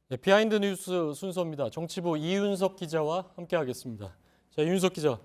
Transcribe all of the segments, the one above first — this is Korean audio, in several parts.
네, 비하인드 뉴스 순서입니다. 정치부 이윤석 기자와 함께하겠습니다. 자, 이윤석 기자,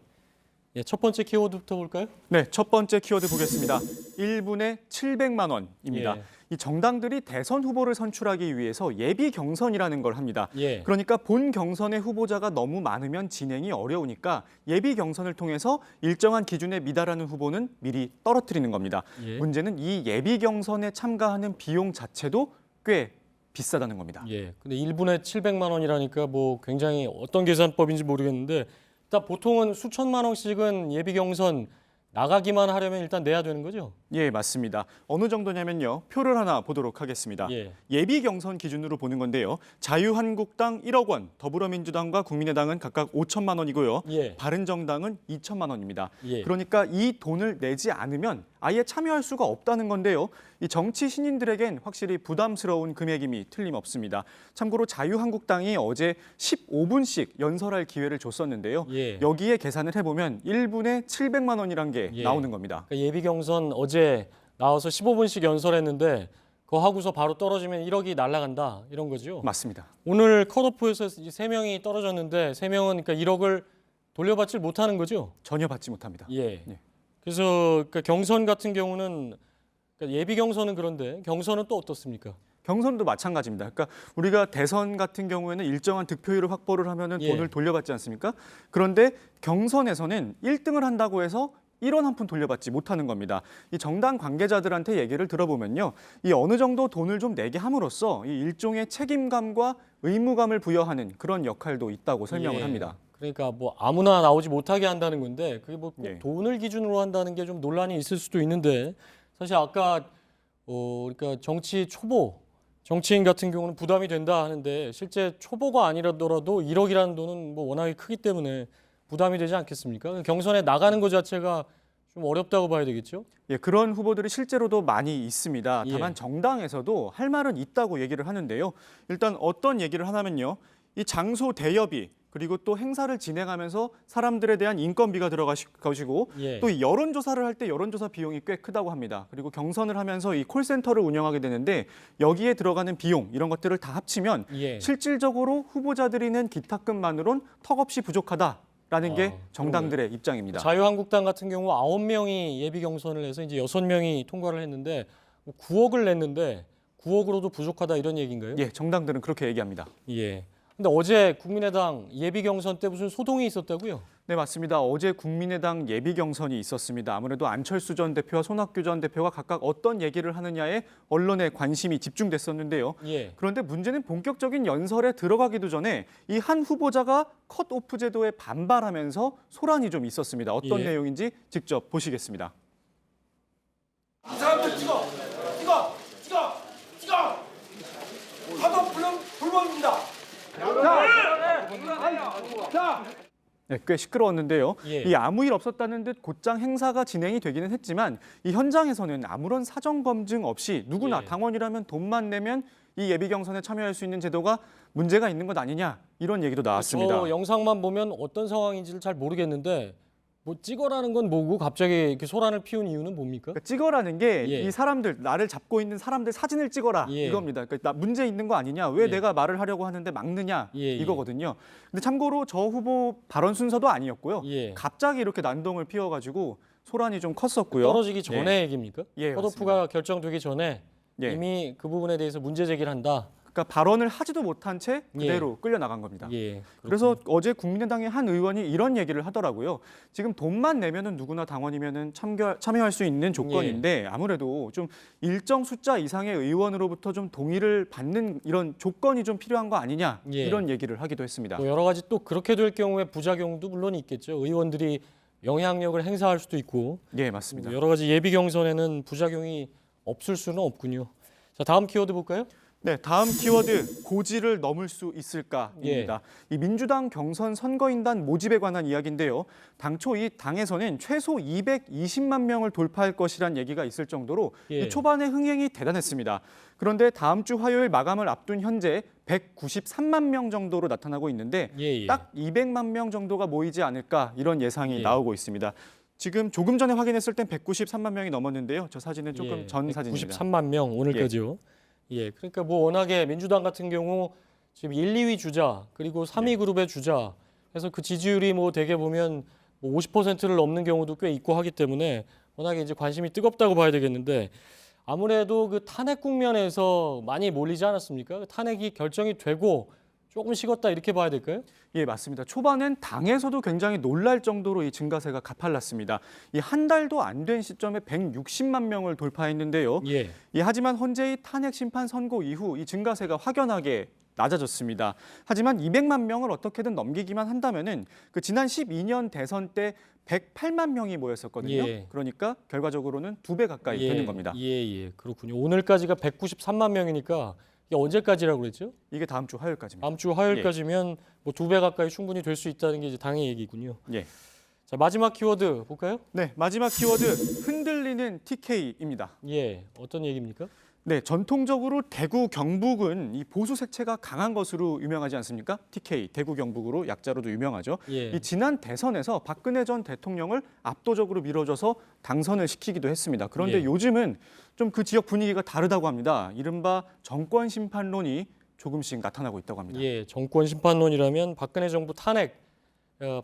첫 번째 키워드부터 볼까요? 네, 첫 번째 키워드 보겠습니다. 1분에 700만 원입니다. 예. 이 정당들이 대선 후보를 선출하기 위해서 예비 경선이라는 걸 합니다. 예. 그러니까 본 경선의 후보자가 너무 많으면 진행이 어려우니까 예비 경선을 통해서 일정한 기준에 미달하는 후보는 미리 떨어뜨리는 겁니다. 예. 문제는 이 예비 경선에 참가하는 비용 자체도 꽤 비싸다는 겁니다. 예. 근데 1분에 700만 원이라니까 뭐 굉장히 어떤 계산법인지 모르겠는데 일단 보통은 수천만 원씩은 예비 경선 나가기만 하려면 일단 내야 되는 거죠? 예, 맞습니다. 어느 정도냐면요. 표를 하나 보도록 하겠습니다. 예. 예비 경선 기준으로 보는 건데요. 자유한국당 1억 원, 더불어민주당과 국민의당은 각각 5천만 원이고요. 예. 바른정당은 2천만 원입니다. 예. 그러니까 이 돈을 내지 않으면 아예 참여할 수가 없다는 건데요. 이 정치 신인들에겐 확실히 부담스러운 금액임이 틀림없습니다. 참고로 자유한국당이 어제 15분씩 연설할 기회를 줬었는데요. 예. 여기에 계산을 해보면 1분에 700만 원이란 게 예. 나오는 겁니다. 그러니까 예비 경선 어제 나와서 15분씩 연설했는데 그거 하고서 바로 떨어지면 1억이 날아간다 이런 거죠? 맞습니다. 오늘 컷오프에서 3명이 떨어졌는데 3명은 그러니까 1억을 돌려받질 못하는 거죠? 전혀 받지 못합니다. 예. 네. 그래서 그러니까 경선 같은 경우는 그러니까 예비 경선은 그런데 경선은 또 어떻습니까? 경선도 마찬가지입니다. 그러니까 우리가 대선 같은 경우에는 일정한 득표율을 확보를 하면은 예. 돈을 돌려받지 않습니까? 그런데 경선에서는 1등을 한다고 해서 1원 한 푼 돌려받지 못하는 겁니다. 이 정당 관계자들한테 얘기를 들어보면요. 이 어느 정도 돈을 좀 내게 함으로써 이 일종의 책임감과 의무감을 부여하는 그런 역할도 있다고 설명을 예. 합니다. 그러니까 뭐 아무나 나오지 못하게 한다는 건데 그게 뭐 꼭 예. 돈을 기준으로 한다는 게 좀 논란이 있을 수도 있는데 사실 아까 그러니까 정치 초보 정치인 같은 경우는 부담이 된다 하는데 실제 초보가 아니라더라도 1억이라는 돈은 뭐 워낙에 크기 때문에 부담이 되지 않겠습니까? 경선에 나가는 것 자체가 좀 어렵다고 봐야 되겠죠? 예, 그런 후보들이 실제로도 많이 있습니다. 다만 예. 정당에서도 할 말은 있다고 얘기를 하는데요. 일단 어떤 얘기를 하냐면요. 이 장소 대여비 그리고 또 행사를 진행하면서 사람들에 대한 인건비가 들어갈 것이고 예. 또 이 여론조사를 할 때 여론조사 비용이 꽤 크다고 합니다. 그리고 경선을 하면서 이 콜센터를 운영하게 되는데 여기에 들어가는 비용 이런 것들을 다 합치면 예. 실질적으로 후보자들이 낸 기탁금만으로는 턱없이 부족하다라는 게 아, 정당들의 입장입니다. 자유한국당 같은 경우 9명이 예비 경선을 해서 이제 6명이 통과를 했는데 9억을 냈는데 9억으로도 부족하다 이런 얘기인가요? 예, 정당들은 그렇게 얘기합니다. 예. 근데 어제 국민의당 예비 경선 때 무슨 소동이 있었다고요? 네, 맞습니다. 어제 국민의당 예비 경선이 있었습니다. 아무래도 안철수 전 대표와 손학규 전 대표가 각각 어떤 얘기를 하느냐에 언론의 관심이 집중됐었는데요. 예. 그런데 문제는 본격적인 연설에 들어가기도 전에 이 한 후보자가 컷오프 제도에 반발하면서 소란이 좀 있었습니다. 어떤 예. 내용인지 직접 보시겠습니다. 이 사람들 찍어! 하도 불법입니다. 자, 네, 꽤 시끄러웠는데요. 예. 이 아무 일 없었다는 듯 곧장 행사가 진행이 되기는 했지만 이 현장에서는 아무런 사정 검증 없이 누구나 예. 당원이라면 돈만 내면 이 예비 경선에 참여할 수 있는 제도가 문제가 있는 것 아니냐 이런 얘기도 나왔습니다. 저 영상만 보면 어떤 상황인지를 잘 모르겠는데 뭐 찍어라는 건 뭐고 갑자기 이렇게 소란을 피운 이유는 뭡니까? 그러니까 찍어라는 게 이 예. 사람들 나를 잡고 있는 사람들 사진을 찍어라 예. 이겁니다. 그러니까 나 문제 있는 거 아니냐? 왜 예. 내가 말을 하려고 하는데 막느냐 예, 예. 이거거든요. 근데 참고로 저 후보 발언 순서도 아니었고요. 예. 갑자기 이렇게 난동을 피워가지고 소란이 좀 컸었고요. 떨어지기 전에 얘기입니까? 예, 컷오프가 결정되기 전에 예. 이미 그 부분에 대해서 문제 제기를 한다. 그러니까 발언을 하지도 못한 채 그대로 끌려 나간 겁니다. 예. 그래서 어제 국민의당의 한 의원이 이런 얘기를 하더라고요. 지금 돈만 내면은 누구나 당원이면은 참여할 수 있는 조건인데 아무래도 좀 일정 숫자 이상의 의원으로부터 좀 동의를 받는 이런 조건이 좀 필요한 거 아니냐 예. 이런 얘기를 하기도 했습니다. 뭐 여러 가지 또 그렇게 될 경우에 부작용도 물론 있겠죠. 의원들이 영향력을 행사할 수도 있고 예, 맞습니다. 여러 가지 예비 경선에는 부작용이 없을 수는 없군요. 자, 다음 키워드 볼까요? 네, 다음 키워드 고지를 넘을 수 있을까입니다. 이 민주당 경선 선거인단 모집에 관한 이야기인데요. 당초 이 당에서는 최소 220만 명을 돌파할 것이란 얘기가 있을 정도로 예. 이 초반의 흥행이 대단했습니다. 그런데 다음 주 화요일 마감을 앞둔 현재 193만 명 정도로 나타나고 있는데 예. 딱 200만 명 정도가 모이지 않을까 이런 예상이 예. 나오고 있습니다. 지금 조금 전에 확인했을 땐 193만 명이 넘었는데요. 저 사진은 조금 예, 전 사진입니다. 93만 명 오늘까지요. 예, 그러니까 뭐 워낙에 민주당 같은 경우 지금 1, 2위 주자 그리고 3위 그룹의 주자 해서 그 지지율이 뭐 대개 보면 뭐 50%를 넘는 경우도 꽤 있고 하기 때문에 워낙에 이제 관심이 뜨겁다고 봐야 되겠는데 아무래도 그 탄핵 국면에서 많이 몰리지 않았습니까? 그 탄핵이 결정이 되고 조금 식었다 이렇게 봐야 될까요? 예, 맞습니다. 초반엔 당에서도 굉장히 놀랄 정도로 이 증가세가 가팔랐습니다. 이 한 달도 안 된 시점에 160만 명을 돌파했는데요. 예. 하지만 헌재의 탄핵 심판 선고 이후 이 증가세가 확연하게 낮아졌습니다. 하지만 200만 명을 어떻게든 넘기기만 한다면은 그 지난 12년 대선 때 108만 명이 모였었거든요. 예. 그러니까 결과적으로는 2배 가까이 되는 겁니다. 예, 그렇군요. 오늘까지가 193만 명이니까 이게 언제까지라고 그랬죠? 이게 다음 주 화요일까지입니다. 다음 주 화요일까지면 뭐 2배 가까이 충분히 될 수 있다는 게 이제 당의 얘기군요. 예. 자, 마지막 키워드 볼까요? 네, 마지막 키워드 흔들리는 TK입니다. 예, 어떤 얘기입니까? 네, 전통적으로 대구 경북은 이 보수 색채가 강한 것으로 유명하지 않습니까? TK, 대구 경북으로 약자로도 유명하죠. 예. 이 지난 대선에서 박근혜 전 대통령을 압도적으로 밀어줘서 당선을 시키기도 했습니다. 그런데 예. 요즘은 좀 그 지역 분위기가 다르다고 합니다. 이른바 정권 심판론이 조금씩 나타나고 있다고 합니다. 예, 정권 심판론이라면 박근혜 정부 탄핵,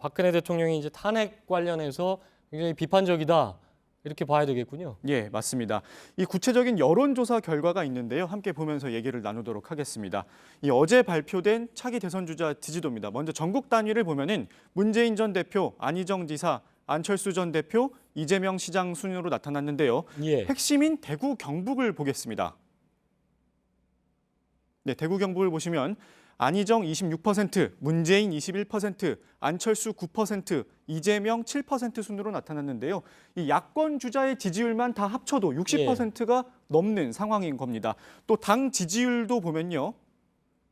박근혜 대통령이 이제 탄핵 관련해서 굉장히 비판적이다 이렇게 봐야 되겠군요. 예, 맞습니다. 이 구체적인 여론조사 결과가 있는데요. 함께 보면서 얘기를 나누도록 하겠습니다. 이 어제 발표된 차기 대선 주자 지지도입니다. 먼저 전국 단위를 보면은 문재인 전 대표, 안희정 지사, 안철수 전 대표, 이재명 시장 순으로 나타났는데요. 예. 핵심인 대구 경북을 보겠습니다. 네, 대구 경북을 보시면 안희정 26%, 문재인 21%, 안철수 9%, 이재명 7% 순으로 나타났는데요. 이 야권 주자의 지지율만 다 합쳐도 60%가 넘는 상황인 겁니다. 또 당 지지율도 보면요.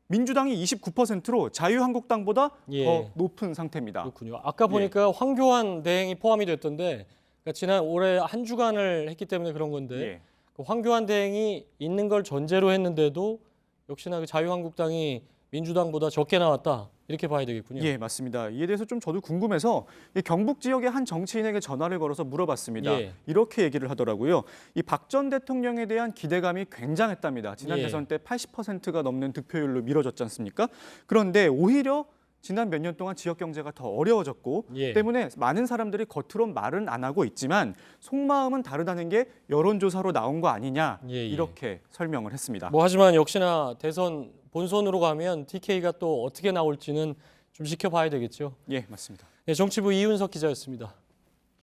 민주당이 29%로 자유한국당보다 예. 더 높은 상태입니다. 그렇군요. 아까 보니까 황교안 대행이 포함이 됐던데 그러니까 지난 올해 한 주간을 했기 때문에 그런 건데 예. 그 황교안 대행이 있는 걸 전제로 했는데도 역시나 그 자유한국당이 민주당보다 적게 나왔다 이렇게 봐야 되겠군요. 예, 맞습니다. 이에 대해서 좀 저도 궁금해서 이 경북 지역의 한 정치인에게 전화를 걸어서 물어봤습니다. 예. 이렇게 얘기를 하더라고요. 이 박 전 대통령에 대한 기대감이 굉장했답니다. 지난 예. 대선 때 80%가 넘는 득표율로 미뤄졌지 않습니까? 그런데 오히려 지난 몇 년 동안 지역 경제가 더 어려워졌고 예. 때문에 많은 사람들이 겉으로 말은 안 하고 있지만 속마음은 다르다는 게 여론조사로 나온 거 아니냐 예. 이렇게 설명을 했습니다. 뭐 하지만 역시나 대선 본선으로 가면 TK가 또 어떻게 나올지는 좀 지켜봐야 되겠죠. 예, 맞습니다. 네, 정치부 이윤석 기자였습니다.